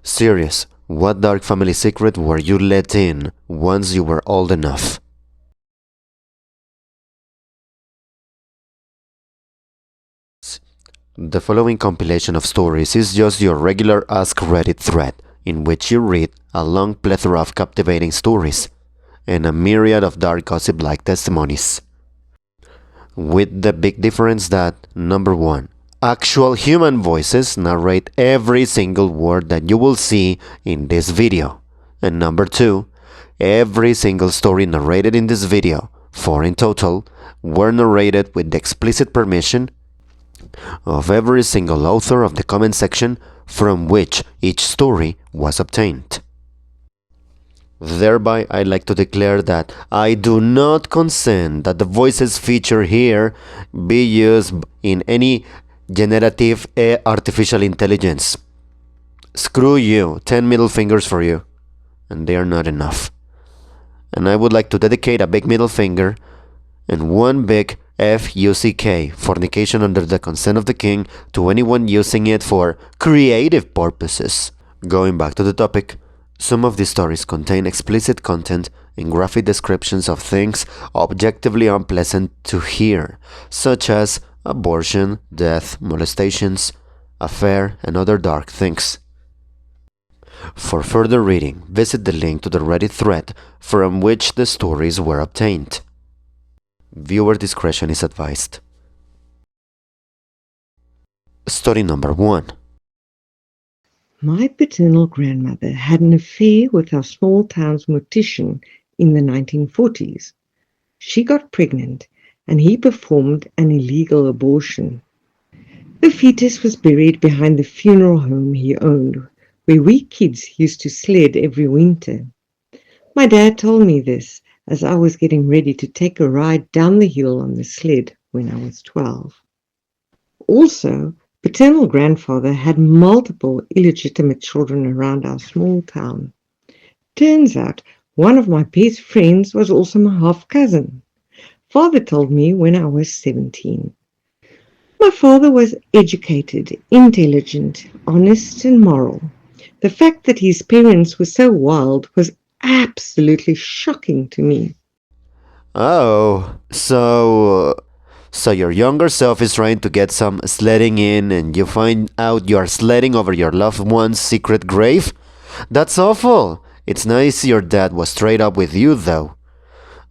Serious, what dark family secret were you let in once you were old enough? The following compilation of stories is just your regular AskReddit thread, in which you read a long plethora of captivating stories and a myriad of dark gossip-like testimonies. With the big difference that, number one, actual human voices narrate every single word that you will see in this video. And number two, every single story narrated in this video, 4 in total, were narrated with the explicit permission of every single author of the comment section from which each story was obtained. Thereby, I'd like to declare that I do not consent that the voices featured here be used in any generative artificial intelligence. Screw you, 10 middle fingers for you. And they are not enough. And I would like to dedicate a big middle finger and one big FUCK, fornication under the consent of the king, to anyone using it for creative purposes. Going back to the topic, some of these stories contain explicit content and graphic descriptions of things objectively unpleasant to hear, such as abortion, death, molestations, affair, and other dark things. For further reading, visit the link to the Reddit thread from which the stories were obtained. Viewer discretion is advised. Story number 1. My paternal grandmother had an affair with our small town's mortician in the 1940s. She got pregnant and he performed an illegal abortion. The fetus was buried behind the funeral home he owned, where we kids used to sled every winter. My dad told me this as I was getting ready to take a ride down the hill on the sled when I was 12. Also, paternal grandfather had multiple illegitimate children around our small town. Turns out one of my best friends was also my half-cousin. Father told me when I was 17. My father was educated, intelligent, honest and moral. The fact that his parents were so wild was absolutely shocking to me. Oh, so your younger self is trying to get some sledding in and you find out you are sledding over your loved one's secret grave? That's awful. It's nice your dad was straight up with you though.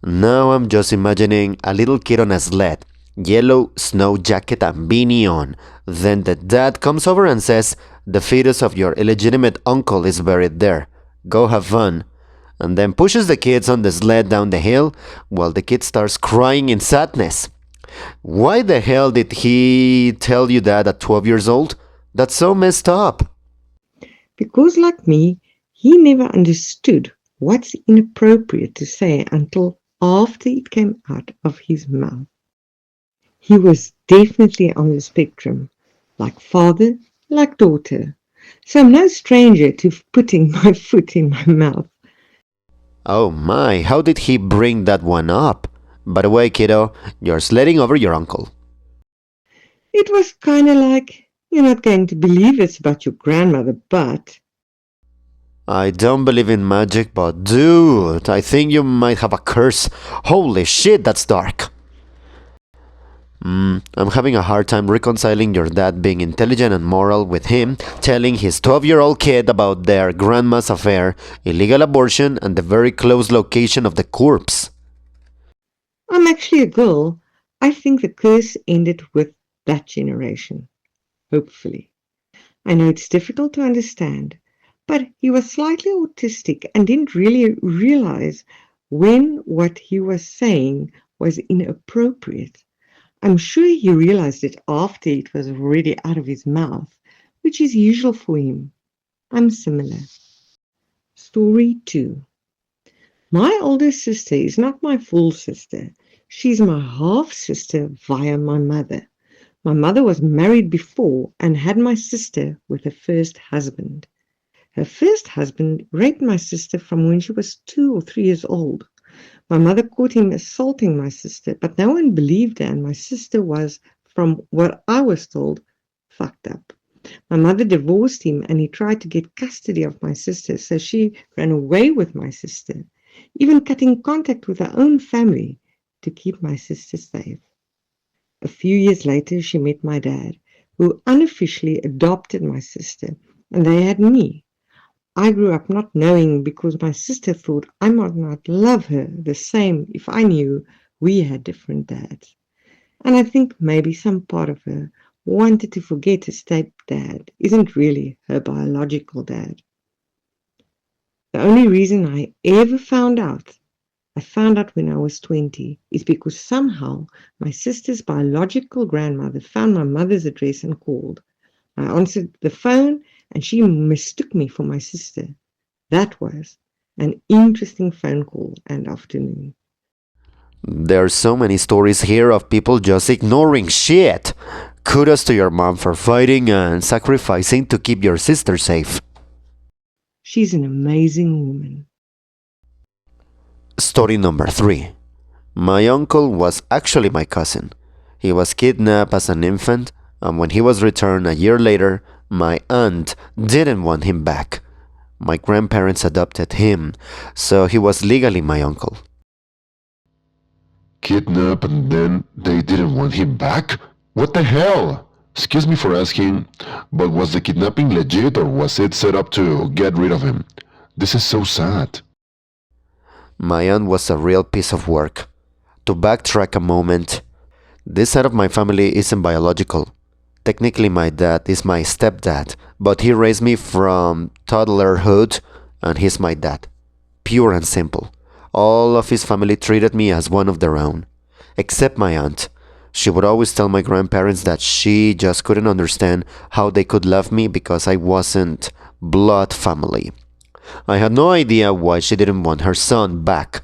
Now I'm just imagining a little kid on a sled, yellow snow jacket and beanie on. Then the dad comes over and says, "The fetus of your illegitimate uncle is buried there. Go have fun." And then pushes the kids on the sled down the hill while the kid starts crying in sadness. Why the hell did he tell you that at 12 years old? That's so messed up. Because, like me, he never understood what's inappropriate to say until after it came out of his mouth. He was definitely on the spectrum, like father, like daughter. So I'm no stranger to putting my foot in my mouth. Oh my, how did he bring that one up? By the way, kiddo, you're sledding over your uncle. It was kind of like, you're not going to believe it's about your grandmother, but... I don't believe in magic, but dude, I think you might have a curse. Holy shit, that's dark. I'm having a hard time reconciling your dad being intelligent and moral with him telling his 12-year-old kid about their grandma's affair, illegal abortion, and the very close location of the corpse. I'm actually a girl. I think the curse ended with that generation. Hopefully. I know it's difficult to understand, but he was slightly autistic and didn't really realize when what he was saying was inappropriate. I'm sure he realized it after it was already out of his mouth, which is usual for him. I'm similar. Story 2. My older sister is not my full sister. She's my half-sister via my mother. My mother was married before and had my sister with her first husband. Her first husband raped my sister from when she was 2 or 3 years old. My mother caught him assaulting my sister, but no one believed her, and my sister was, from what I was told, fucked up. My mother divorced him and he tried to get custody of my sister, so she ran away with my sister, even cutting contact with her own family to keep my sister safe. A few years later, she met my dad, who unofficially adopted my sister, and they had me. I grew up not knowing because my sister thought I might not love her the same if I knew we had different dads. And I think maybe some part of her wanted to forget her stepdad isn't really her biological dad. The only reason I found out when I was 20, is because somehow my sister's biological grandmother found my mother's address and called. I answered the phone and she mistook me for my sister. That was an interesting phone call and afternoon. There are so many stories here of people just ignoring shit. Kudos to your mom for fighting and sacrificing to keep your sister safe. She's an amazing woman. Story number 3. My uncle was actually my cousin. He was kidnapped as an infant, and when he was returned a year later, my aunt didn't want him back. My grandparents adopted him, so he was legally my uncle. Kidnap and then they didn't want him back? What the hell? Excuse me for asking, but was the kidnapping legit or was it set up to get rid of him? This is so sad. My aunt was a real piece of work. To backtrack a moment, this side of my family isn't biological. Technically, my dad is my stepdad, but he raised me from toddlerhood, and he's my dad. Pure and simple. All of his family treated me as one of their own. Except my aunt. She would always tell my grandparents that she just couldn't understand how they could love me because I wasn't blood family. I had no idea why she didn't want her son back.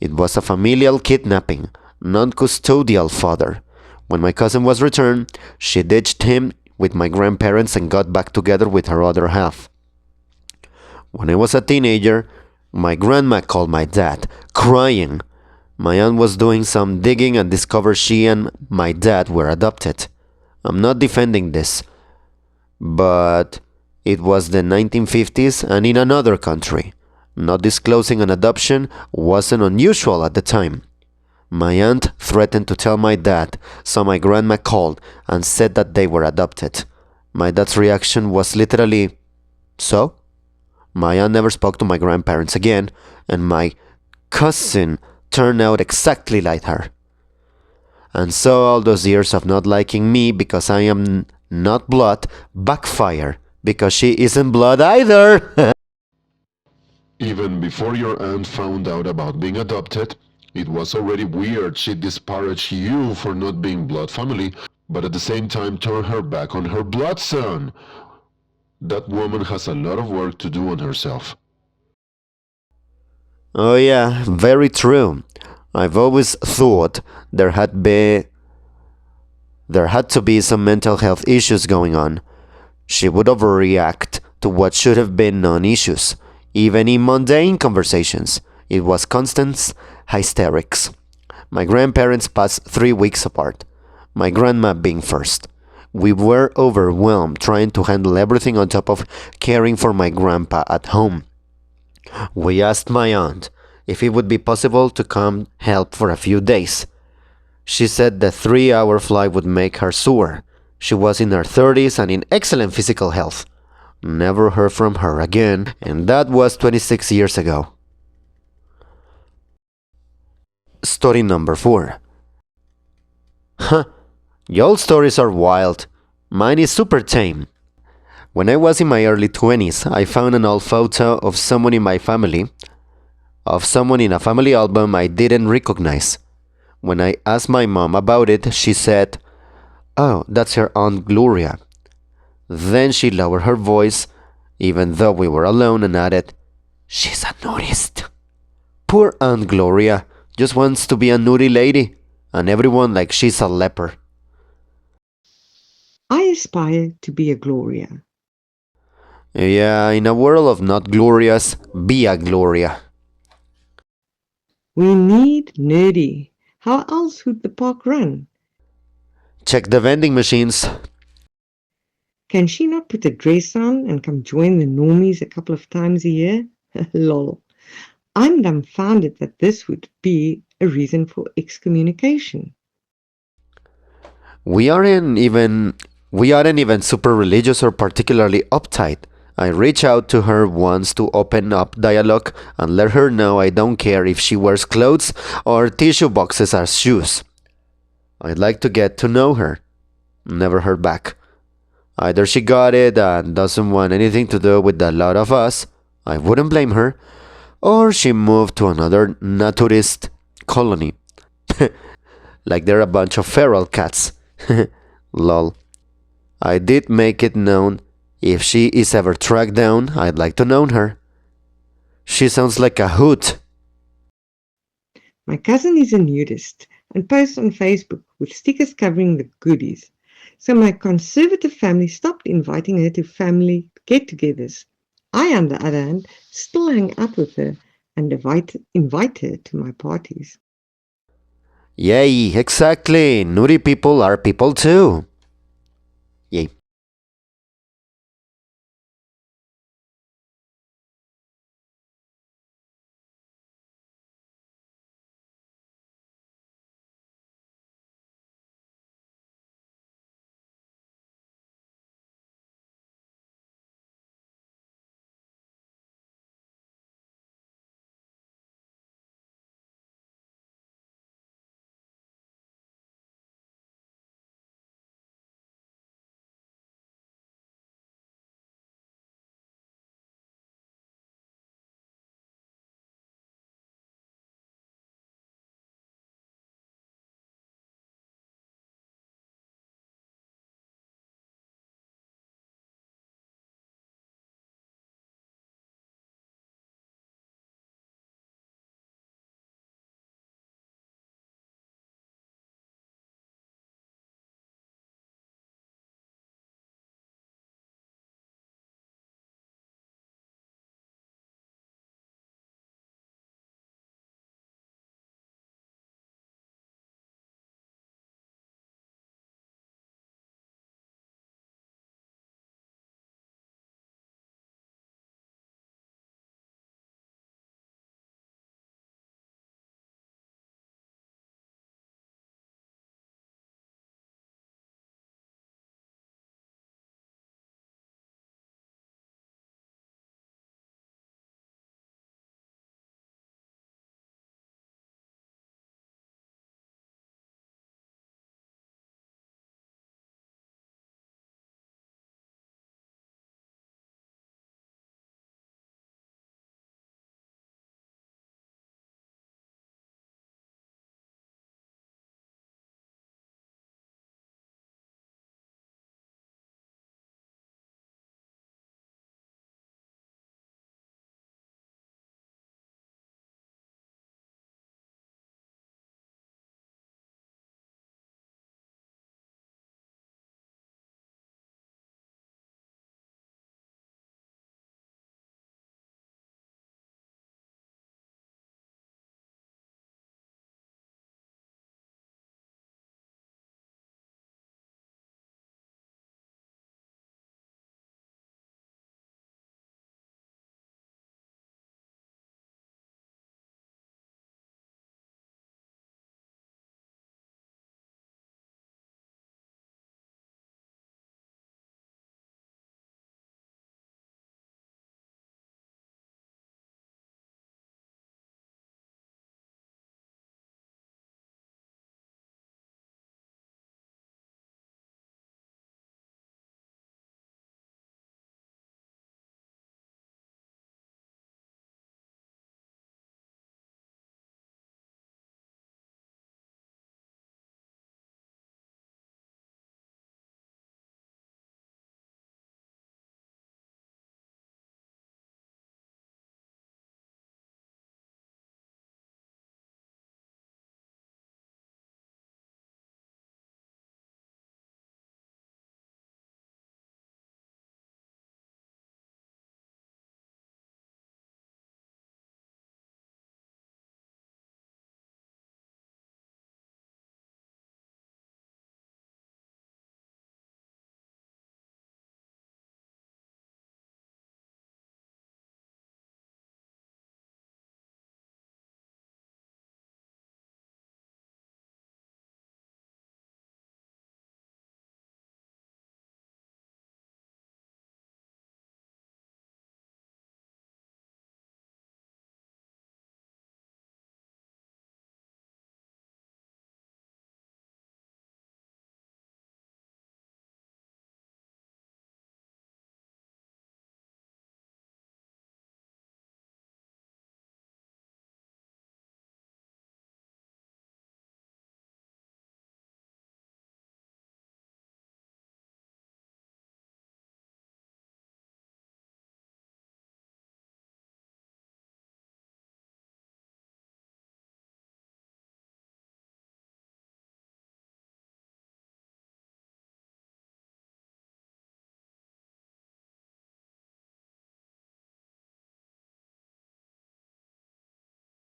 It was a familial kidnapping, non-custodial father. When my cousin was returned, she ditched him with my grandparents and got back together with her other half. When I was a teenager, my grandma called my dad, crying. My aunt was doing some digging and discovered she and my dad were adopted. I'm not defending this, but it was the 1950s and in another country. Not disclosing an adoption wasn't unusual at the time. My aunt threatened to tell my dad, so my grandma called and said that they were adopted. My dad's reaction was literally, "So?" My aunt never spoke to my grandparents again, and my cousin turned out exactly like her. And so all those years of not liking me because I am not blood backfire, because she isn't blood either. Even before your aunt found out about being adopted, it was already weird she disparaged you for not being blood family, but at the same time turned her back on her blood son. That woman has a lot of work to do on herself. Oh yeah, very true. I've always thought there had to be some mental health issues going on. She would overreact to what should have been non-issues. Even in mundane conversations, it was constant hysterics. My grandparents passed 3 weeks apart, my grandma being first. We were overwhelmed trying to handle everything on top of caring for my grandpa at home. We asked my aunt if it would be possible to come help for a few days. She said the 3-hour flight would make her sore. She was in her 30s and in excellent physical health. Never heard from her again, and that was 26 years ago. Story number 4. Huh, y'all stories are wild. Mine is super tame. When I was in my early 20s, I found an old photo of someone in my family, of someone in a family album I didn't recognize. When I asked my mom about it, she said, "Oh, that's her Aunt Gloria." Then she lowered her voice, even though we were alone, and added, "She's a nudist." Poor Aunt Gloria just wants to be a nudie lady, and everyone like she's a leper. I aspire to be a Gloria. Yeah, in a world of not glorious, be a Gloria. We need nerdy. How else would the park run? Check the vending machines. Can she not put a dress on and come join the normies a couple of times a year? Lol. I'm dumbfounded that this would be a reason for excommunication. We aren't even super religious or particularly uptight. I reach out to her once to open up dialogue and let her know I don't care if she wears clothes or tissue boxes as shoes. I'd like to get to know her. Never heard back. Either she got it and doesn't want anything to do with the lot of us, I wouldn't blame her, or she moved to another naturist colony. Like they're a bunch of feral cats. Lol. I did make it known if she is ever tracked down, I'd like to know her. She sounds like a hoot. My cousin is a nudist and posts on Facebook with stickers covering the goodies. So my conservative family stopped inviting her to family get-togethers. I, on the other hand, still hang out with her and invite her to my parties. Yay, exactly. Nudie people are people too. Yay.